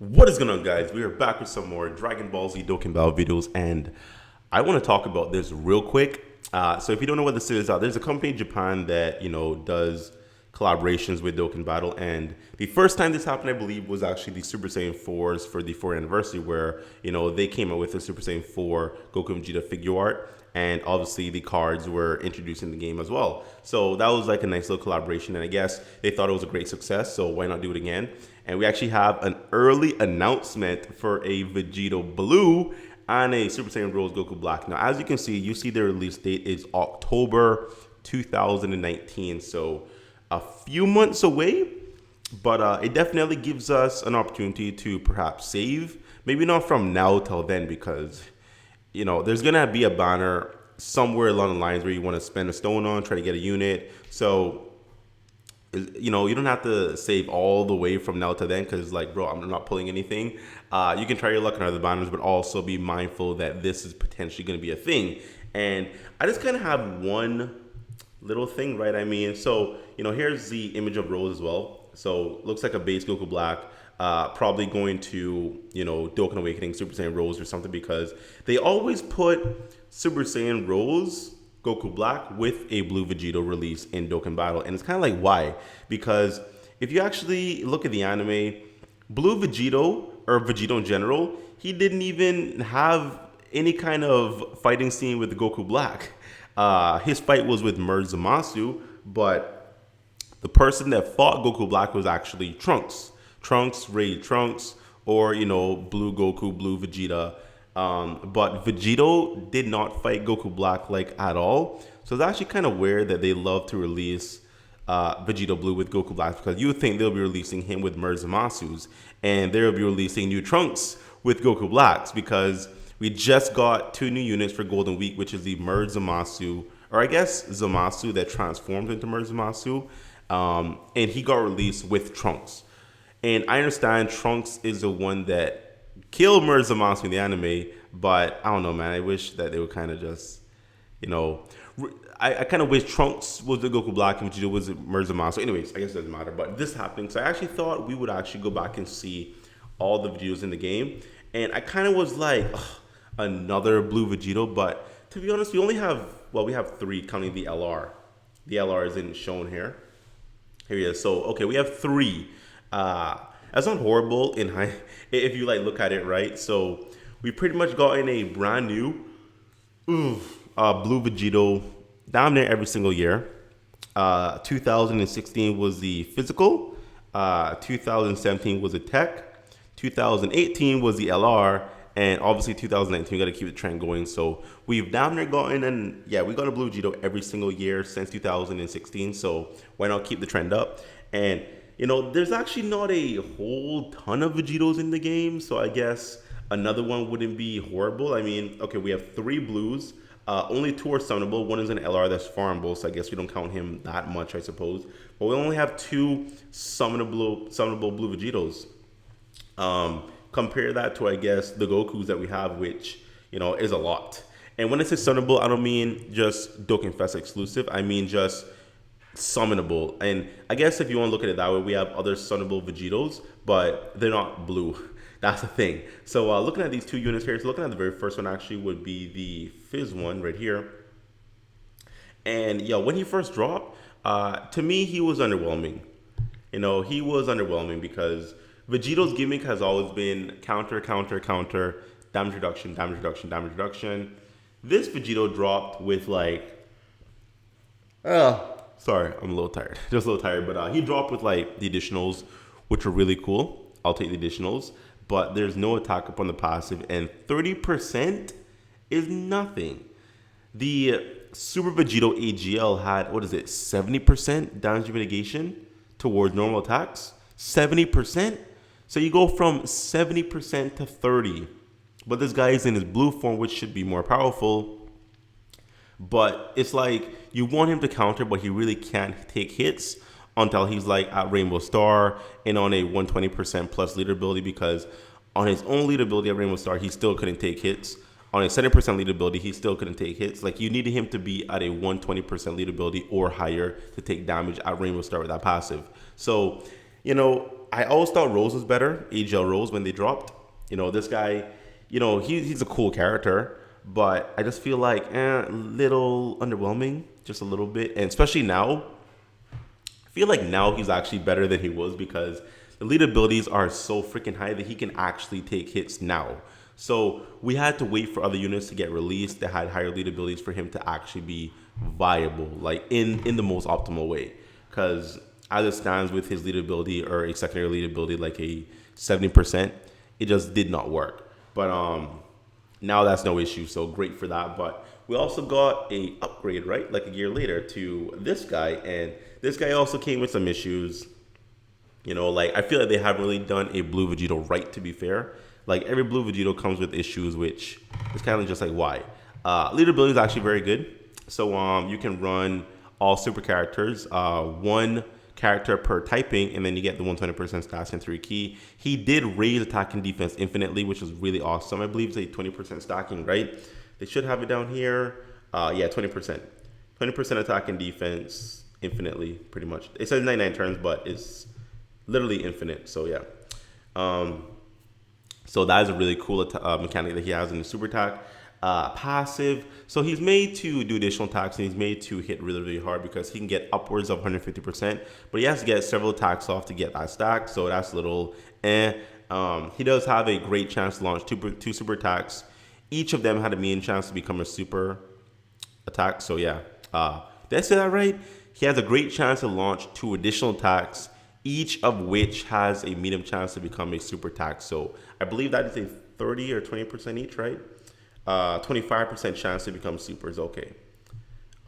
What is going on, guys? We are back with some more Dragon Ball Z Dokkan Battle videos, and I want to talk about this real quick. So, if you don't know what this is, there's a company in Japan that does collaborations with Dokkan Battle, and the first time this happened, I believe, was actually the Super Saiyan 4s for the 4th anniversary, where they came out with a Super Saiyan 4 Goku and Vegeta figure art. And obviously the cards were introduced in the game as well. So that was like a nice little collaboration. And I guess they thought it was a great success. So why not do it again? And we actually have an early announcement for a Vegito Blue and a Super Saiyan Rose Goku Black. Now, as you can see, the release date is October 2019. So a few months away. But it definitely gives us an opportunity to perhaps save. Maybe not from now till then, because there's gonna be a banner somewhere along the lines where you want to spend a stone on, try to get a unit. So, you don't have to save all the way from now to then, because, like, bro, I'm not pulling anything. You can try your luck on other banners, but also be mindful that this is potentially going to be a thing. And I just kind of have one little thing, right? I mean, so, here's the image of Rose as well. So, looks like a base Goku Black. Probably going to, Dokkan Awakening Super Saiyan Rose or something, because they always put Super Saiyan Rose Goku Black with a Blue Vegito release in Dokkan Battle. And it's kind of like, why? Because if you actually look at the anime, Blue Vegito, or Vegito in general, he didn't even have any kind of fighting scene with Goku Black. His fight was with Zamasu, but the person that fought Goku Black was actually Trunks, Raid Trunks, or, Blue Goku, Blue Vegeta. But Vegito did not fight Goku Black, like, at all. So it's actually kind of weird that they love to release Vegito Blue with Goku Black, because you would think they'll be releasing him with Zamasu's, and they'll be releasing new Trunks with Goku Blacks, because we just got 2 new units for Golden Week, which is the Zamasu, or I guess Zamasu that transformed into Zamasu, and he got released with Trunks. And I understand Trunks is the one that killed Zamasu in the anime, but I don't know, man. I wish that they would kind of just, I kind of wish Trunks was the Goku Black and Vegeta was Zamasu. Anyways, I guess it doesn't matter. But this happened, so I actually thought we would actually go back and see all the Vegetos in the game. And I kind of was like, ugh, another Blue Vegito. But to be honest, we have 3 counting the LR. The LR isn't shown here. Here he is. So, okay, we have 3. That's not horrible if you look at it, right? So we pretty much gotten a brand new Blue Vegito down there every single year. 2016 was the physical, 2017 was the tech, 2018 was the LR, and obviously 2019 we got to keep the trend going. So we've down there gotten, we got a Blue Vegito every single year since 2016. So why not keep the trend up? And there's actually not a whole ton of Vegetos in the game, so I guess another one wouldn't be horrible. I mean, okay, we have 3 blues. Only 2 are summonable. One is an LR that's farmable, so I guess we don't count him that much, I suppose. But we only have 2 summonable Blue Vegetos. Compare that to, I guess, the Gokus that we have, which, is a lot. And when I say summonable, I don't mean just Dokkan Fest exclusive. I mean just summonable. And I guess if you want to look at it that way, we have other summonable Vegetos, but they're not blue. That's the thing. So looking at these 2 units here, so looking at the very first one actually would be the Fizz one right here. And when he first dropped, to me, he was underwhelming. He was underwhelming because Vegito's gimmick has always been counter, damage reduction. This Vegito dropped with sorry, I'm a little tired. Just a little tired. But he dropped with the additionals, which are really cool. I'll take the additionals. But there's no attack up on the passive. And 30% is nothing. The Super Vegito AGL had, 70% damage mitigation towards normal attacks? 70%? So you go from 70% to 30%. But this guy is in his blue form, which should be more powerful. But it's you want him to counter, but he really can't take hits until he's at Rainbow Star and on a 120% plus leader ability, because on his own leader ability at Rainbow Star, he still couldn't take hits. On a 70% lead ability, he still couldn't take hits. You needed him to be at a 120% lead ability or higher to take damage at Rainbow Star with that passive. So, I always thought Rose was better, AGL Rose, when they dropped. This guy, he's a cool character, but I just feel like little underwhelming, just a little bit. And especially now, I feel like now he's actually better than he was because the lead abilities are so freaking high that he can actually take hits now. So we had to wait for other units to get released that had higher lead abilities for him to actually be viable, like in the most optimal way. Because as it stands with his lead ability or a secondary lead ability like a 70%, it just did not work. But now that's no issue, so great for that. But we also got a upgrade, right, like a year later to this guy, and this guy also came with some issues. Like I feel like they haven't really done a blue Vegito right, to be fair. Like every blue Vegito comes with issues, which is kind of just like why. Leader ability is actually very good. So you can run all super characters, one character per typing, and then you get the 120% stats and 3 key. He did raise attack and defense infinitely, which was really awesome. I believe it's a 20% stacking, right? They should have it down here. Yeah, 20%. 20% attack and defense infinitely, pretty much. It says 99 turns, but it's literally infinite. So yeah. So that is a really cool mechanic that he has in the super attack. Passive. So he's made to do additional attacks and he's made to hit really, really hard because he can get upwards of 150%. But he has to get several attacks off to get that stack. So that's a little he does have a great chance to launch two super attacks. Each of them had a medium chance to become a super attack. So yeah. Did I say that right? He has a great chance to launch 2 additional attacks, each of which has a medium chance to become a super attack. So I believe that is a 30 or 20% each, right? 25% chance to become super is okay.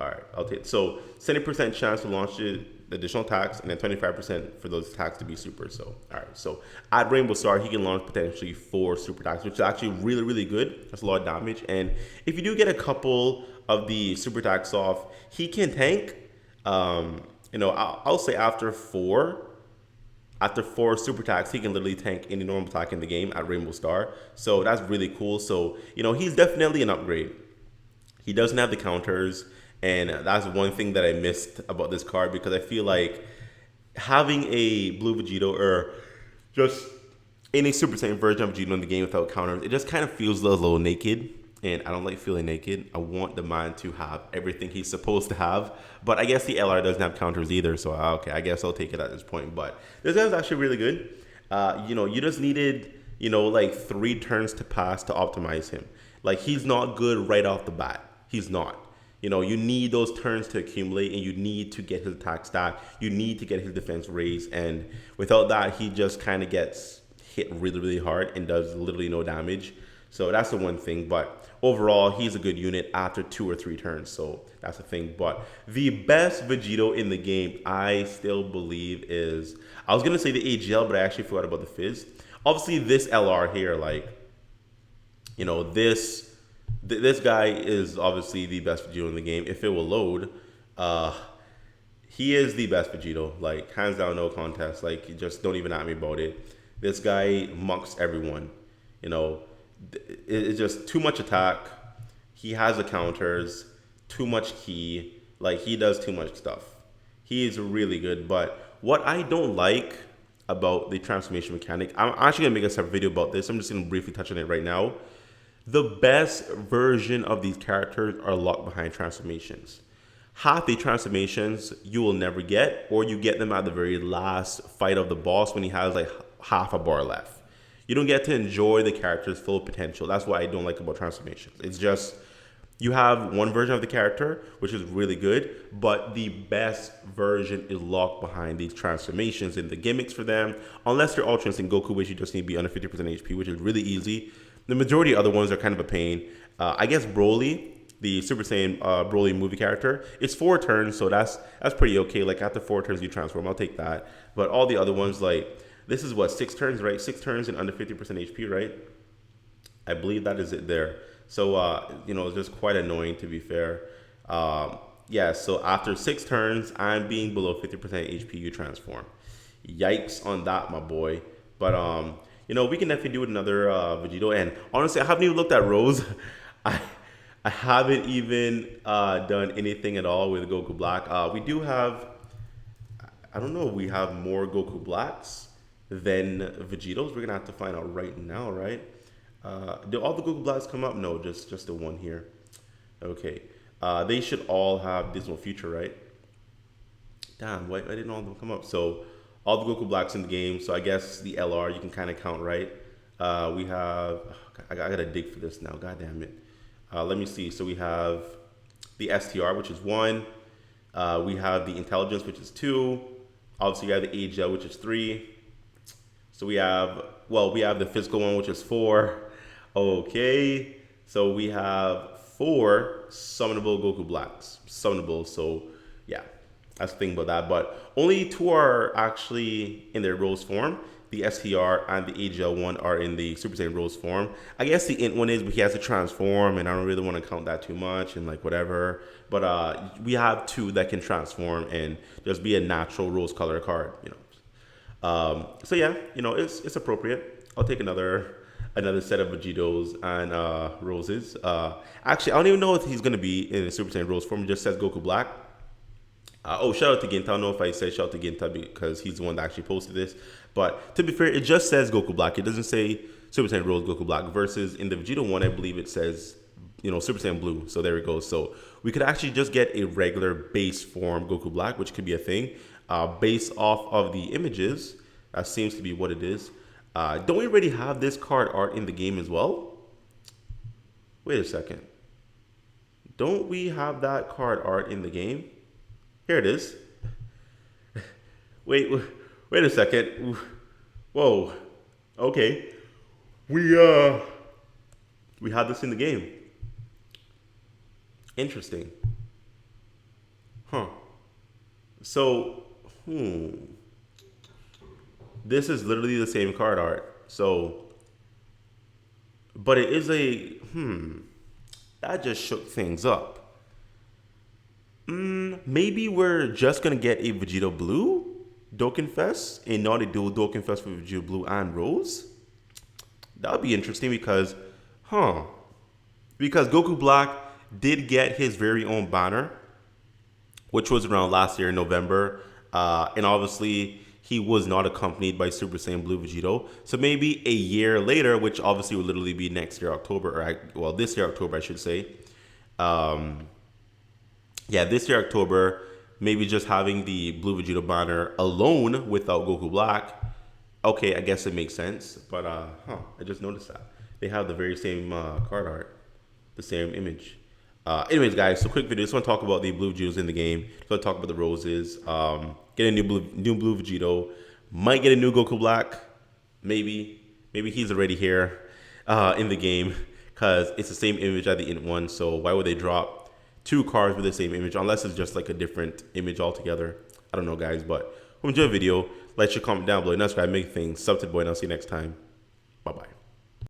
All right, I'll take it. So 70% chance to launch the additional attacks, and then 25% for those attacks to be super. So all right, so at Rainbow Star, he can launch potentially 4 super attacks, which is actually really, really good. That's a lot of damage. And if you do get a couple of the super attacks off, he can tank. I'll say after 4 super attacks, he can literally tank any normal attack in the game at Rainbow Star. So that's really cool. So, he's definitely an upgrade. He doesn't have the counters. And that's one thing that I missed about this card because I feel like having a blue Vegito or just any Super Saiyan version of Vegito in the game without counters, it just kind of feels a little naked. And I don't like feeling naked. I want the man to have everything he's supposed to have. But I guess the LR doesn't have counters either. So, okay, I guess I'll take it at this point. But this guy's actually really good. You just needed, like 3 turns to pass to optimize him. Like, he's not good right off the bat. He's not. You need those turns to accumulate, and you need to get his attack stat. You need to get his defense raised. And without that, he just kind of gets hit really, really hard and does literally no damage. So that's the one thing. But overall, he's a good unit after 2 or 3 turns. So that's the thing. But the best Vegito in the game, I still believe is... I was going to say the AGL, but I actually forgot about the Fizz. Obviously, this LR here, like... This guy is obviously the best Vegito in the game. If it will load, he is the best Vegito. Like, hands down, no contest. Like, just don't even at me about it. This guy mucks everyone. It's just too much attack. He has the counters, too much key. Like, he does too much stuff. He is really good. But what I don't like about the transformation mechanic, I'm actually going to make a separate video about this. I'm just going to briefly touch on it right now. The best version of these characters are locked behind transformations. Half the transformations you will never get, or you get them at the very last fight of the boss when he has like half a bar left. You don't get to enjoy the character's full potential. That's what I don't like about transformations. It's just you have one version of the character, which is really good, but the best version is locked behind these transformations and the gimmicks for them. Unless you're Ultra Instinct Goku, which you just need to be under 50% HP, which is really easy. The majority of other ones are kind of a pain. I guess Broly, the Super Saiyan Broly movie character, it's 4 turns, so that's pretty okay. Like after 4 turns you transform, I'll take that. But all the other ones, like this is what, 6 turns, right? 6 turns and under 50% HP, right? I believe that is it there. So it's just quite annoying, to be fair. Yeah, so after 6 turns, I'm being below 50% HP, you transform. Yikes on that, my boy. But we can definitely do another Vegito. And honestly, I haven't even looked at Rose. I haven't even done anything at all with Goku Black. We do have, I don't know if we have more Goku Blacks. than Vegitos? We're gonna have to find out right now, right? Do all the Goku Blacks come up? No, just the one here. Okay. They should all have Dismal Future, right? Damn, why didn't all of them come up? So all the Goku Blacks in the game. So I guess the LR you can kind of count, right? We have. I gotta dig for this now. God damn it. Let me see. So we have the STR, which is 1. We have the Intelligence, which is 2. Obviously, we have the AGL, which is 3. So we have the physical one, which is 4. Okay. So we have 4 summonable Goku Blacks. Summonable. So yeah, that's the thing about that. But only 2 are actually in their Rose form. The STR and the AGL one are in the Super Saiyan Rose form. I guess the Int one is, but he has to transform, and I don't really want to count that too much, and like whatever. But we have 2 that can transform and just be a natural rose color card, you know. So yeah, you know, it's appropriate. I'll take another set of Vegitos and Roses. Actually, I don't even know if he's gonna be in the Super Saiyan Rose form. It just says Goku Black. Shout out to Ginta. I don't know if I said shout out to Ginta because he's the one that actually posted this. But to be fair, it just says Goku Black. It doesn't say Super Saiyan Rose Goku Black. Versus in the Vegito one, I believe it says, you know, Super Saiyan Blue. So there it goes. So we could actually just get a regular base form Goku Black, which could be a thing. Based off of the images, that seems to be what it is. Don't we already have this card art in the game as well? Wait a second. Don't we have that card art in the game? Here it is. Wait a second. Whoa. Okay. We had this in the game. Interesting. Huh. So, this is literally the same card art. So, but it is a that just shook things up. Maybe we're just gonna get a Vegito Blue Dokkan Fest and not a dual Dokkan Fest for Vegito Blue and Rose. That would be interesting because Goku Black did get his very own banner, which was around last year in November, and obviously he was not accompanied by Super Saiyan Blue Vegito. So maybe a year later, which obviously will literally be next year October, or this year October I should say. Yeah, this year October, maybe just having the Blue Vegito banner alone without Goku Black. Okay, I guess it makes sense. But I just noticed that they have the very same card art, the same image. Anyways, guys, so quick video. Just want to talk about the Blue Vegitos in the game. Just want to talk about the Roses. Get a new Blue Vegito. Might get a new Goku Black. Maybe he's already here in the game because it's the same image as the Int one. So why would they drop 2 cards with the same image unless it's just like a different image altogether? I don't know, guys, but hope you enjoyed the video. Like, share, comment down below, and subscribe, make things. Sub to the boy, and I'll see you next time.